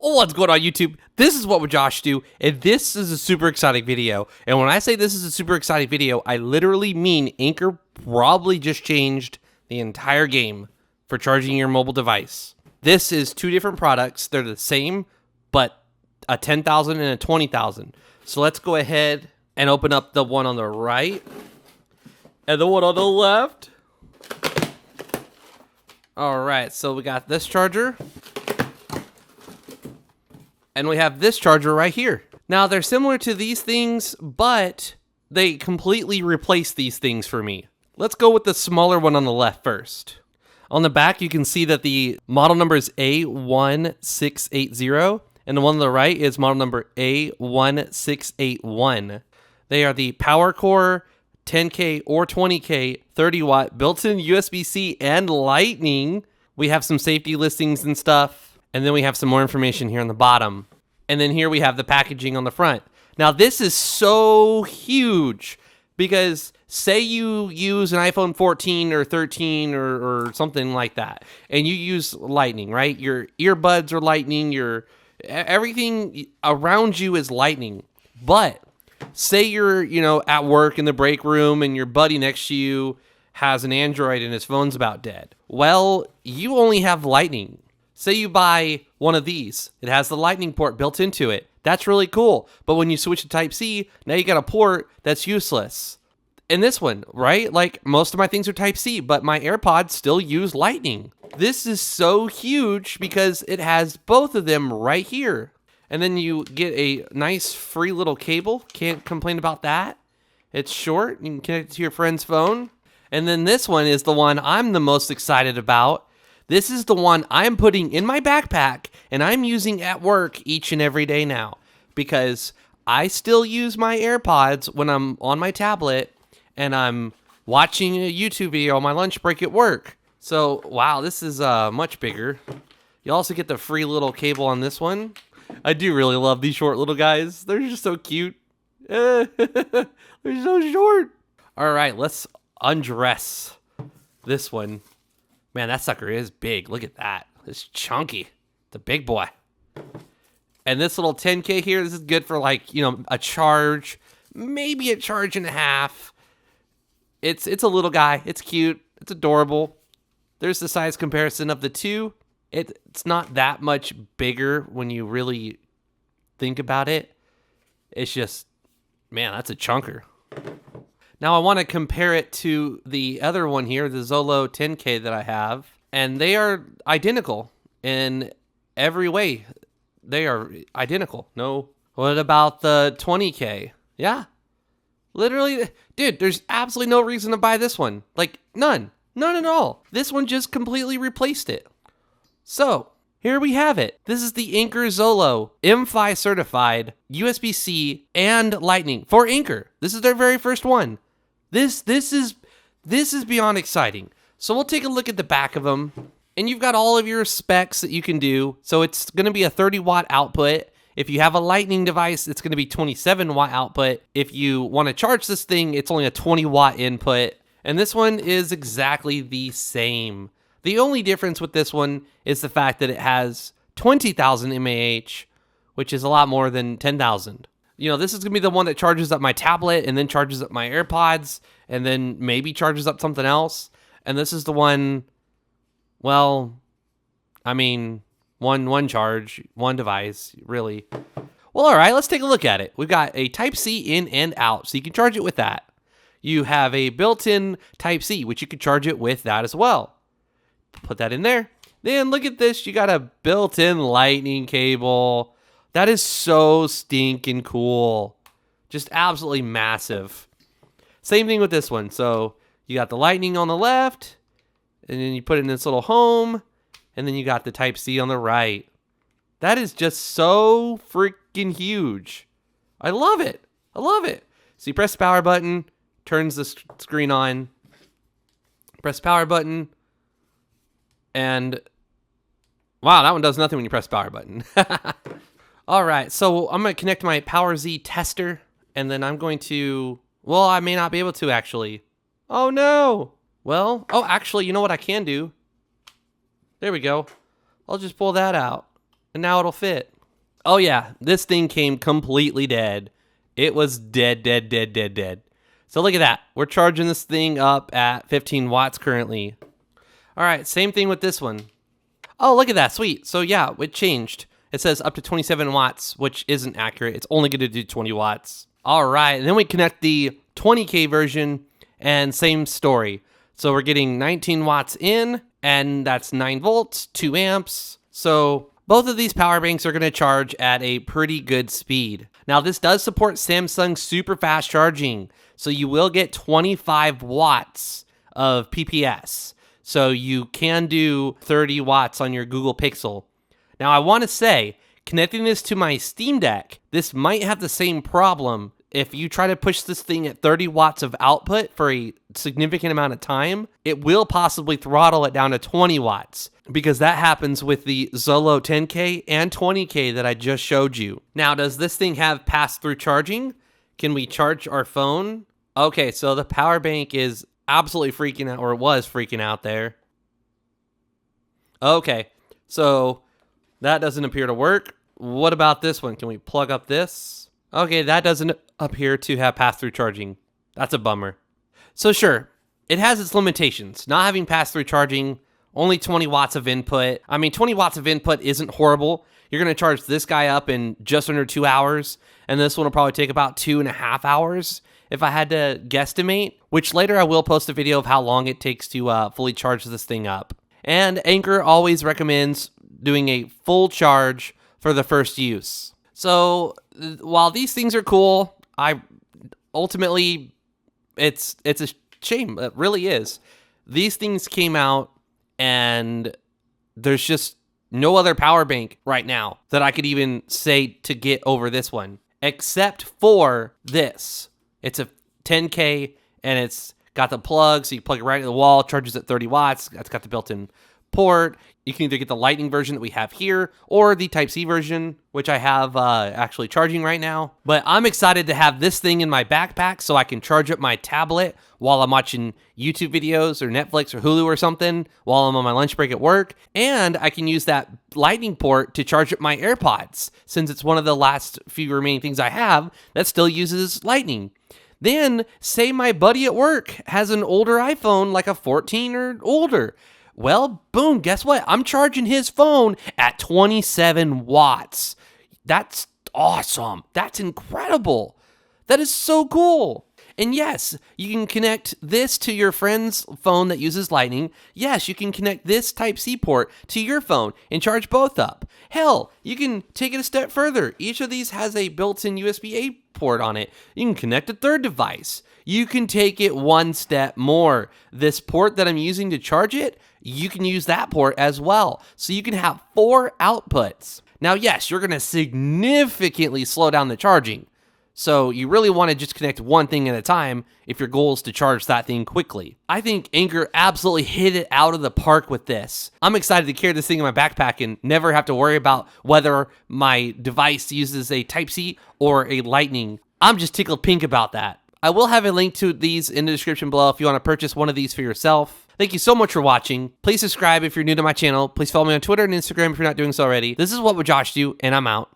What's going on, YouTube? This is What Would Josh Do, and this is a super exciting video. And when I say this is a super exciting video, I literally mean Anker probably just changed the entire game for charging your mobile device. This is two different products. They're the same, but a 10,000 and a 20,000. So let's go ahead and open up the one on the right and the one on the left. All right, so we got this charger. And we have this charger right here. Now, they're similar to these things, but they completely replace these things for me. Let's go with the smaller one on the left first. On the back, you can see that the model number is A1680, and the one on the right is model number A1681. They are the PowerCore 10K or 20K 30-watt built-in USB-C and Lightning. We have some safety listings and stuff. And then we have some more information here on the bottom. And then here we have the packaging on the front. Now, this is so huge because say you use an iPhone 14 or 13 or something like that, and you use Lightning, right? Your earbuds are Lightning, everything around you is Lightning. But say you're, at work in the break room and your buddy next to you has an Android and his phone's about dead. Well, you only have Lightning. Say you buy one of these, it has the Lightning port built into it. That's really cool. But when you switch to Type-C, now you got a port that's useless. And this one, right? Like most of my things are Type-C, but my AirPods still use Lightning. This is so huge because it has both of them right here. And then you get a nice free little cable. Can't complain about that. It's short. You can connect it to your friend's phone. And then this one is the one I'm the most excited about. This is the one I'm putting in my backpack and I'm using at work each and every day now because I still use my AirPods when I'm on my tablet and I'm watching a YouTube video on my lunch break at work. So, wow, this is much bigger. You also get the free little cable on this one. I do really love these short little guys. They're just so cute. They're so short. All right, let's undress this one. Man, that sucker is big. Look at that. It's chunky. It's a big boy. And this little 10K here, this is good for a charge, maybe a charge and a half. It's a little guy. It's cute. It's adorable. There's the size comparison of the two. It's not that much bigger when you really think about it. It's just, man, that's a chunker. Now I want to compare it to the other one here, the Zolo 10K that I have, and they are identical in every way. They are identical. No. What about the 20K? Yeah. Literally, dude, there's absolutely no reason to buy this one. Like, none. None at all. This one just completely replaced it. So, here we have it. This is the Anker Zolo M5 certified USB-C and Lightning for Anker. This is their very first one. This is beyond exciting. So we'll take a look at the back of them, and you've got all of your specs that you can do. So it's going to be a 30-watt output. If you have a Lightning device, it's going to be 27-watt output. If you want to charge this thing, it's only a 20-watt input. And this one is exactly the same. The only difference with this one is the fact that it has 20,000 mAh, which is a lot more than 10,000. This is going to be the one that charges up my tablet and then charges up my AirPods and then maybe charges up something else. And this is the one, well, I mean, one charge, one device, really. Well, all right, let's take a look at it. We've got a Type-C in and out, so you can charge it with that. You have a built-in Type-C, which you can charge it with that as well. Put that in there. Then look at this. You got a built-in Lightning cable. That is so stinking cool. Just absolutely massive. Same thing with this one. So you got the Lightning on the left, and then you put it in this little home, and then you got the Type-C on the right. That is just so freaking huge. I love it. I love it. So you press the power button, turns the screen on. Press the power button, and wow, that one does nothing when you press the power button. All right, so I'm going to connect my PowerZ tester, and then I'm going to, well, I may not be able to actually. Oh, no. Well, actually, you know what I can do? There we go. I'll just pull that out, and now it'll fit. Oh yeah, this thing came completely dead. It was dead, dead, dead, dead, dead. So look at that. We're charging this thing up at 15 watts currently. All right, same thing with this one. Oh, look at that. Sweet. So yeah, it changed. It says up to 27 watts, which isn't accurate. It's only going to do 20 watts. All right, and then we connect the 20K version and same story. So we're getting 19 watts in, and that's 9 volts, 2 amps. So both of these power banks are going to charge at a pretty good speed. Now, this does support Samsung super fast charging, so you will get 25 watts of PPS. So you can do 30 watts on your Google Pixel. Now, I want to say, connecting this to my Steam Deck, this might have the same problem. If you try to push this thing at 30 watts of output for a significant amount of time, it will possibly throttle it down to 20 watts because that happens with the Zolo 10K and 20K that I just showed you. Now, does this thing have pass-through charging? Can we charge our phone? Okay, so the power bank is absolutely freaking out, or it was freaking out there. Okay, so that doesn't appear to work. What about this one? Can we plug up this? Okay, that doesn't appear to have pass-through charging. That's a bummer. So sure, it has its limitations. Not having pass-through charging, only 20 watts of input. I mean, 20 watts of input isn't horrible. You're going to charge this guy up in just under 2 hours, and this one will probably take about 2.5 hours if I had to guesstimate, which later I will post a video of how long it takes to fully charge this thing up. And Anker always recommends doing a full charge for the first use. So while these things are cool, ultimately it's a shame. It really is. These things came out and there's just no other power bank right now that I could even say to get over this one, except for this. It's a 10K and it's got the plug, so you plug it right into the wall, charges at 30 watts. That's got the built-in port. You can either get the Lightning version that we have here or the Type-C version, which I have actually charging right now. But I'm excited to have this thing in my backpack so I can charge up my tablet while I'm watching YouTube videos or Netflix or Hulu or something while I'm on my lunch break at work. And I can use that Lightning port to charge up my AirPods, since it's one of the last few remaining things I have that still uses Lightning. Then, say my buddy at work has an older iPhone, like a 14 or older. Well, boom, guess what? I'm charging his phone at 27 watts. That's awesome. That's incredible. That is so cool. And yes, you can connect this to your friend's phone that uses Lightning. Yes, you can connect this Type-C port to your phone and charge both up. Hell, you can take it a step further. Each of these has a built-in USB-A port on it. You can connect a third device. You can take it one step more. This port that I'm using to charge it, you can use that port as well. So you can have 4 outputs. Now, yes, you're going to significantly slow down the charging. So you really want to just connect one thing at a time if your goal is to charge that thing quickly. I think Anker absolutely hit it out of the park with this. I'm excited to carry this thing in my backpack and never have to worry about whether my device uses a Type-C or a Lightning. I'm just tickled pink about that. I will have a link to these in the description below if you want to purchase one of these for yourself. Thank you so much for watching. Please subscribe if you're new to my channel. Please follow me on Twitter and Instagram if you're not doing so already. This is What Would Josh Do, and I'm out.